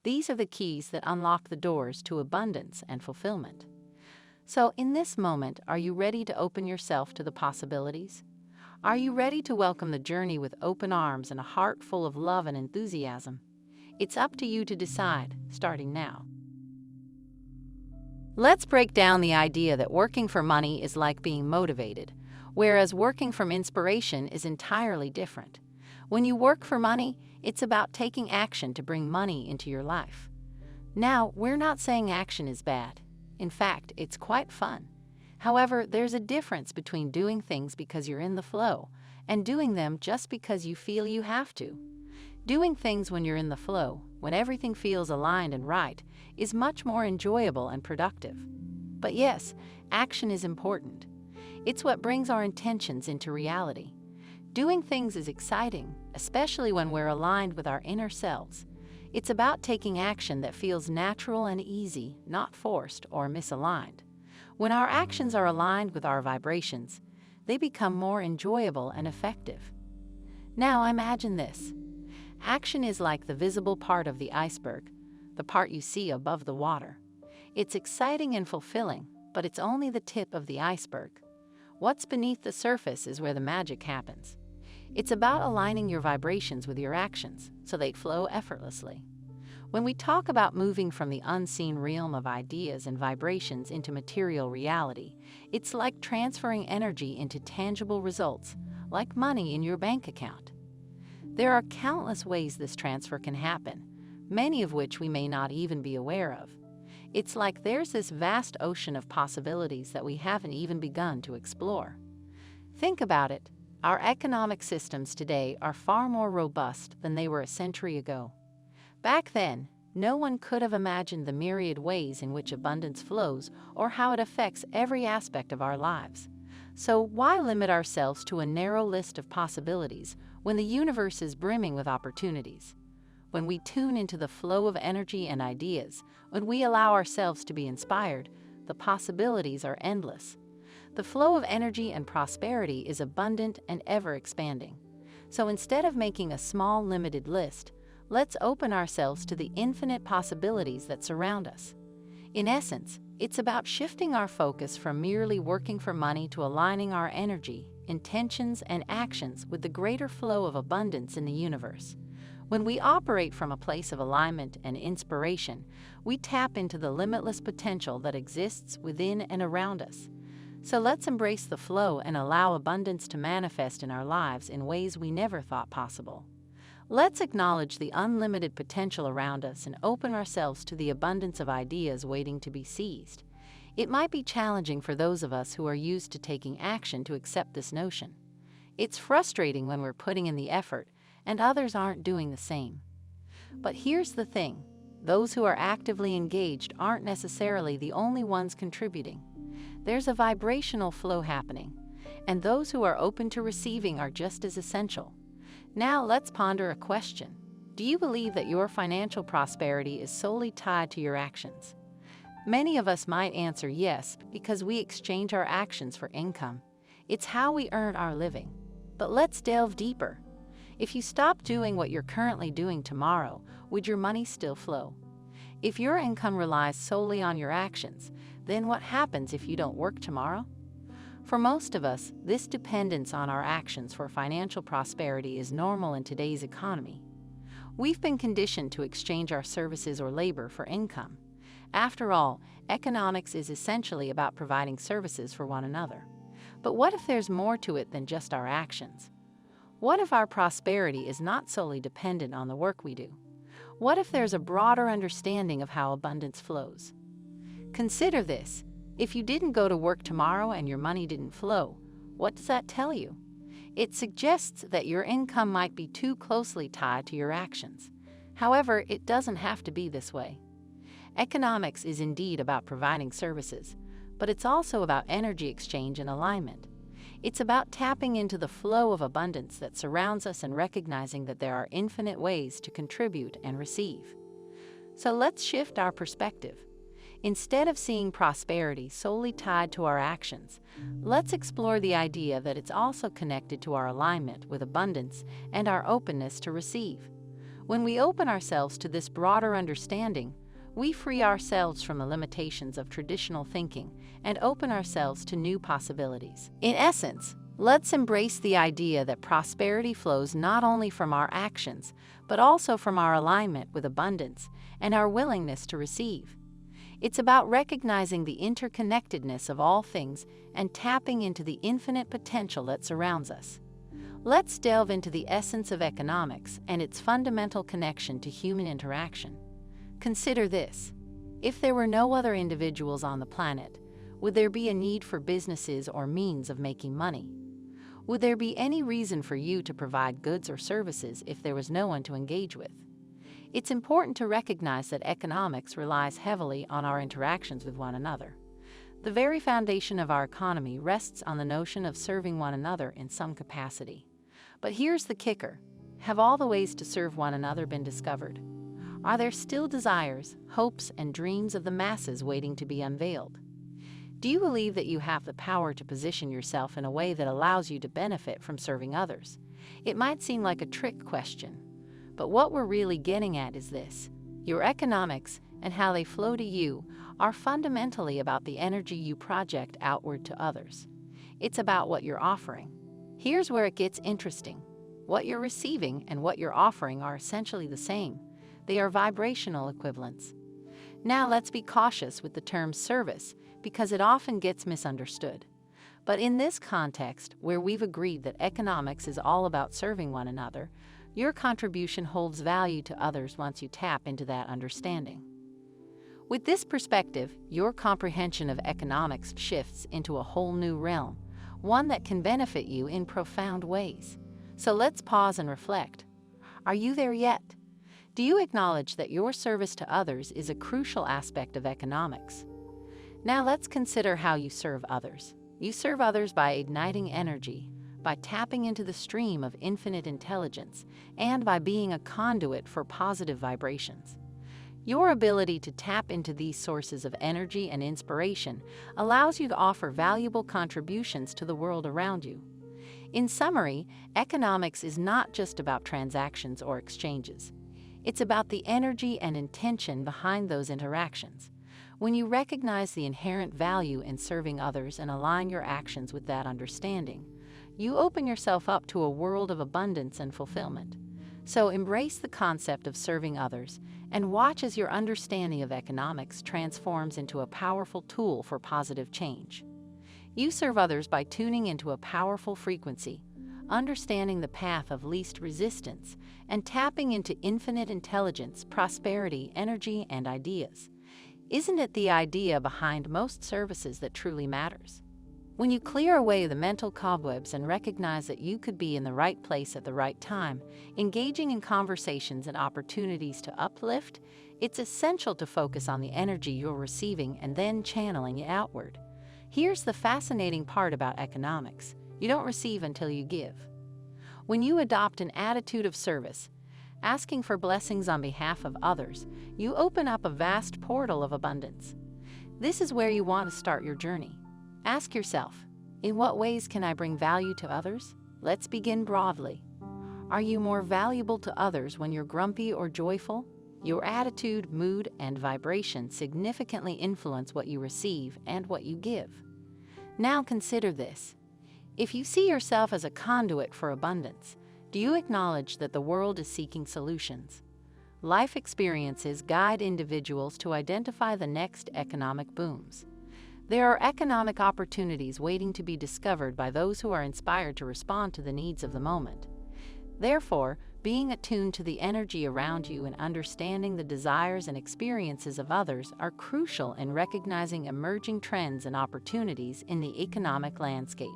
These are the keys that unlock the doors to abundance and fulfillment. So, in this moment, are you ready to open yourself to the possibilities? Are you ready to welcome the journey with open arms and a heart full of love and enthusiasm? It's up to you to decide, starting now. Let's break down the idea that working for money is like being motivated, whereas working from inspiration is entirely different. When you work for money, it's about taking action to bring money into your life. Now, we're not saying action is bad. In fact, it's quite fun. However, there's a difference between doing things because you're in the flow and doing them just because you feel you have to. Doing things when you're in the flow, when everything feels aligned and right, is much more enjoyable and productive. But yes, action is important. It's what brings our intentions into reality. Doing things is exciting, especially when we're aligned with our inner selves. It's about taking action that feels natural and easy, not forced or misaligned. When our actions are aligned with our vibrations, they become more enjoyable and effective. Now imagine this. Action is like the visible part of the iceberg, the part you see above the water. It's exciting and fulfilling, but it's only the tip of the iceberg. What's beneath the surface is where the magic happens. It's about aligning your vibrations with your actions so they flow effortlessly. When we talk about moving from the unseen realm of ideas and vibrations into material reality, it's like transferring energy into tangible results, like money in your bank account. There are countless ways this transfer can happen, many of which we may not even be aware of. It's like there's this vast ocean of possibilities that we haven't even begun to explore. Think about it. Our economic systems today are far more robust than they were a century ago. Back then, no one could have imagined the myriad ways in which abundance flows or how it affects every aspect of our lives. So why limit ourselves to a narrow list of possibilities when the universe is brimming with opportunities? When we tune into the flow of energy and ideas, when we allow ourselves to be inspired, the possibilities are endless. The flow of energy and prosperity is abundant and ever-expanding. So instead of making a small, limited list, let's open ourselves to the infinite possibilities that surround us. In essence, it's about shifting our focus from merely working for money to aligning our energy, intentions, and actions with the greater flow of abundance in the universe. When we operate from a place of alignment and inspiration, we tap into the limitless potential that exists within and around us. So let's embrace the flow and allow abundance to manifest in our lives in ways we never thought possible. Let's acknowledge the unlimited potential around us and open ourselves to the abundance of ideas waiting to be seized. It might be challenging for those of us who are used to taking action to accept this notion. It's frustrating when we're putting in the effort and others aren't doing the same. But here's the thing. Those who are actively engaged aren't necessarily the only ones contributing. There's a vibrational flow happening, and those who are open to receiving are just as essential. Now let's ponder a question. Do you believe that your financial prosperity is solely tied to your actions? Many of us might answer yes because we exchange our actions for income. It's how we earn our living. But let's delve deeper. If you stop doing what you're currently doing tomorrow, would your money still flow? If your income relies solely on your actions, then what happens if you don't work tomorrow? For most of us, this dependence on our actions for financial prosperity is normal in today's economy. We've been conditioned to exchange our services or labor for income. After all, economics is essentially about providing services for one another. But what if there's more to it than just our actions? What if our prosperity is not solely dependent on the work we do? What if there's a broader understanding of how abundance flows? Consider this. If you didn't go to work tomorrow and your money didn't flow, what does that tell you? It suggests that your income might be too closely tied to your actions. However, it doesn't have to be this way. Economics is indeed about providing services, but it's also about energy exchange and alignment. It's about tapping into the flow of abundance that surrounds us and recognizing that there are infinite ways to contribute and receive. So let's shift our perspective. Instead of seeing prosperity solely tied to our actions, let's explore the idea that it's also connected to our alignment with abundance and our openness to receive. When we open ourselves to this broader understanding, we free ourselves from the limitations of traditional thinking and open ourselves to new possibilities. In essence, let's embrace the idea that prosperity flows not only from our actions, but also from our alignment with abundance and our willingness to receive. It's about recognizing the interconnectedness of all things and tapping into the infinite potential that surrounds us. Let's delve into the essence of economics and its fundamental connection to human interaction. Consider this. If there were no other individuals on the planet, would there be a need for businesses or means of making money? Would there be any reason for you to provide goods or services if there was no one to engage with? It's important to recognize that economics relies heavily on our interactions with one another. The very foundation of our economy rests on the notion of serving one another in some capacity. But here's the kicker. Have all the ways to serve one another been discovered? Are there still desires, hopes, and dreams of the masses waiting to be unveiled? Do you believe that you have the power to position yourself in a way that allows you to benefit from serving others? It might seem like a trick question, but what we're really getting at is this. Your economics and how they flow to you are fundamentally about the energy you project outward to others. It's about what you're offering. Here's where it gets interesting. What you're receiving and what you're offering are essentially the same. They are vibrational equivalents. Now let's be cautious with the term service because it often gets misunderstood. But in this context, where we've agreed that economics is all about serving one another, your contribution holds value to others once you tap into that understanding. With this perspective, your comprehension of economics shifts into a whole new realm, one that can benefit you in profound ways. So let's pause and reflect. Are you there yet? Do you acknowledge that your service to others is a crucial aspect of economics? Now let's consider how you serve others. You serve others by igniting energy, by tapping into the stream of infinite intelligence, and by being a conduit for positive vibrations. Your ability to tap into these sources of energy and inspiration allows you to offer valuable contributions to the world around you. In summary, economics is not just about transactions or exchanges. It's about the energy and intention behind those interactions. When you recognize the inherent value in serving others and align your actions with that understanding, you open yourself up to a world of abundance and fulfillment. So embrace the concept of serving others and watch as your understanding of economics transforms into a powerful tool for positive change. You serve others by tuning into a powerful frequency, understanding the path of least resistance, and tapping into infinite intelligence, prosperity, energy, and ideas. Isn't it the idea behind most services that truly matters? When you clear away the mental cobwebs and recognize that you could be in the right place at the right time, engaging in conversations and opportunities to uplift, it's essential to focus on the energy you're receiving and then channeling it outward. Here's the fascinating part about economics. You don't receive until you give. When you adopt an attitude of service, asking for blessings on behalf of others, you open up a vast portal of abundance. This is where you want to start your journey. Ask yourself, in what ways can I bring value to others? Let's begin broadly. Are you more valuable to others when you're grumpy or joyful? Your attitude, mood, and vibration significantly influence what you receive and what you give. Now consider this. If you see yourself as a conduit for abundance, do you acknowledge that the world is seeking solutions? Life experiences guide individuals to identify the next economic booms. There are economic opportunities waiting to be discovered by those who are inspired to respond to the needs of the moment. Therefore, being attuned to the energy around you and understanding the desires and experiences of others are crucial in recognizing emerging trends and opportunities in the economic landscape.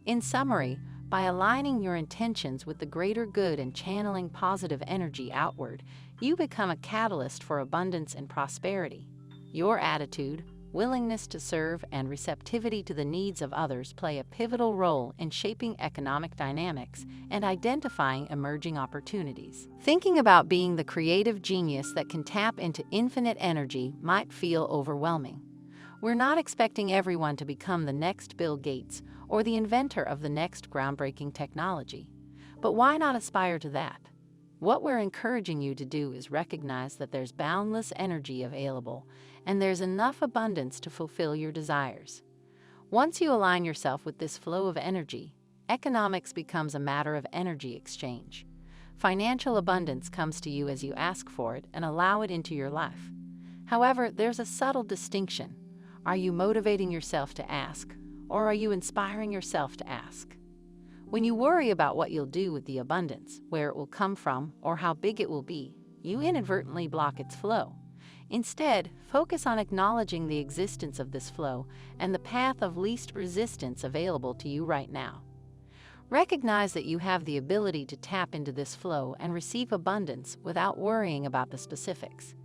In summary, by aligning your intentions with the greater good and channeling positive energy outward, you become a catalyst for abundance and prosperity. Your attitude, willingness to serve, and receptivity to the needs of others play a pivotal role in shaping economic dynamics and identifying emerging opportunities. Thinking about being the creative genius that can tap into infinite energy might feel overwhelming. We're not expecting everyone to become the next Bill Gates or the inventor of the next groundbreaking technology. But why not aspire to that? What we're encouraging you to do is recognize that there's boundless energy available, and there's enough abundance to fulfill your desires. Once you align yourself with this flow of energy, economics becomes a matter of energy exchange. Financial abundance comes to you as you ask for it and allow it into your life. However, there's a subtle distinction. Are you motivating yourself to ask, or are you inspiring yourself to ask? When you worry about what you'll do with the abundance, where it will come from, or how big it will be, you inadvertently block its flow. Instead, focus on acknowledging the existence of this flow and the path of least resistance available to you right now. Recognize that you have the ability to tap into this flow and receive abundance without worrying about the specifics.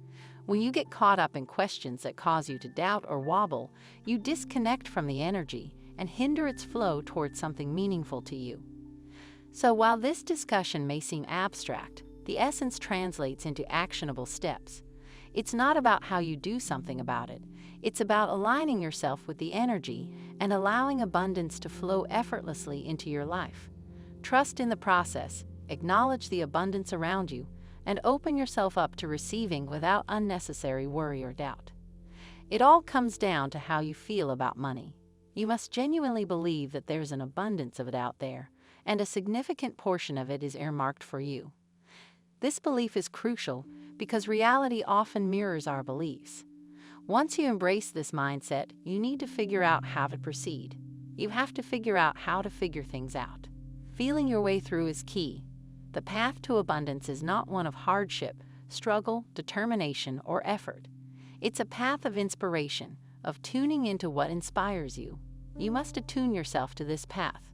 When you get caught up in questions that cause you to doubt or wobble, you disconnect from the energy and hinder its flow towards something meaningful to you. So while this discussion may seem abstract, the essence translates into actionable steps. It's not about how you do something about it. It's about aligning yourself with the energy and allowing abundance to flow effortlessly into your life. Trust in the process, acknowledge the abundance around you, and open yourself up to receiving without unnecessary worry or doubt. It all comes down to how you feel about money. You must genuinely believe that there's an abundance of it out there, and a significant portion of it is earmarked for you. This belief is crucial because reality often mirrors our beliefs. Once you embrace this mindset, you need to figure out how to proceed. You have to figure out how to figure things out. Feeling your way through is key. The path to abundance is not one of hardship, struggle, determination, or effort. It's a path of inspiration, of tuning into what inspires you. You must attune yourself to this path.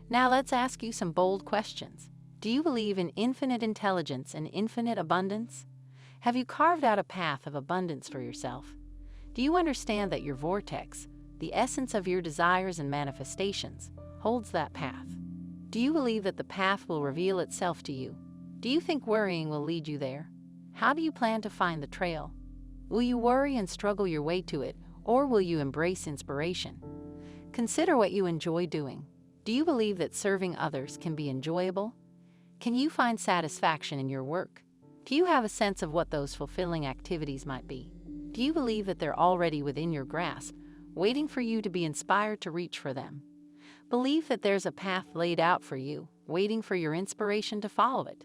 Now let's ask you some bold questions. Do you believe in infinite intelligence and infinite abundance? Have you carved out a path of abundance for yourself? Do you understand that your vortex, the essence of your desires and manifestations, holds that path? Do you believe that the path will reveal itself to you? Do you think worrying will lead you there? How do you plan to find the trail? Will you worry and struggle your way to it, or will you embrace inspiration? Consider what you enjoy doing. Do you believe that serving others can be enjoyable? Can you find satisfaction in your work? Do you have a sense of what those fulfilling activities might be? Do you believe that they're already within your grasp, waiting for you to be inspired to reach for them? Believe that there's a path laid out for you, waiting for your inspiration to follow it.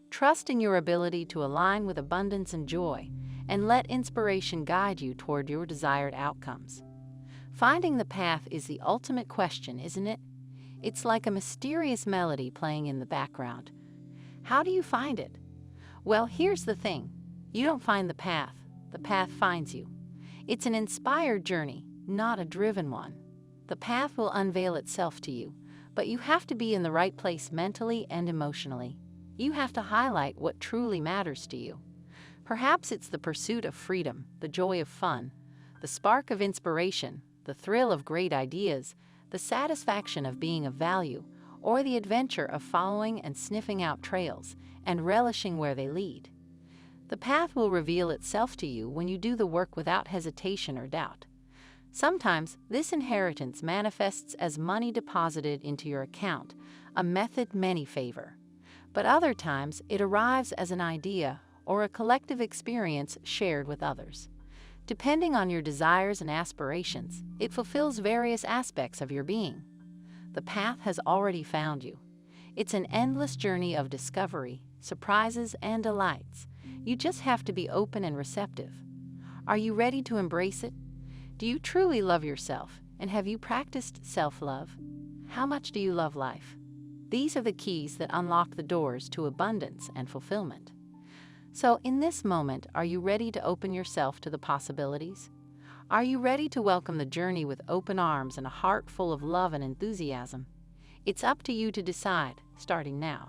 Trust in your ability to align with abundance and joy, and let inspiration guide you toward your desired outcomes. Finding the path is the ultimate question, isn't it? It's like a mysterious melody playing in the background. How do you find it? Well, here's the thing. You don't find the path finds you. It's an inspired journey, not a driven one. The path will unveil itself to you, but you have to be in the right place mentally and emotionally. You have to highlight what truly matters to you. Perhaps it's the pursuit of freedom, the joy of fun, the spark of inspiration, the thrill of great ideas, the satisfaction of being of value, or the adventure of following and sniffing out trails and relishing where they lead. The path will reveal itself to you when you do the work without hesitation or doubt. Sometimes this inheritance manifests as money deposited into your account, a method many favor. But other times it arrives as an idea or a collective experience shared with others. Depending on your desires and aspirations, it fulfills various aspects of your being. The path has already found you. It's an endless journey of discovery, surprises, and delights. You just have to be open and receptive. Are you ready to embrace it? Do you truly love yourself, and have you practiced self-love? How much do you love life? These are the keys that unlock the doors to abundance and fulfillment. So in this moment, are you ready to open yourself to the possibilities? Are you ready to welcome the journey with open arms and a heart full of love and enthusiasm? It's up to you to decide, starting now.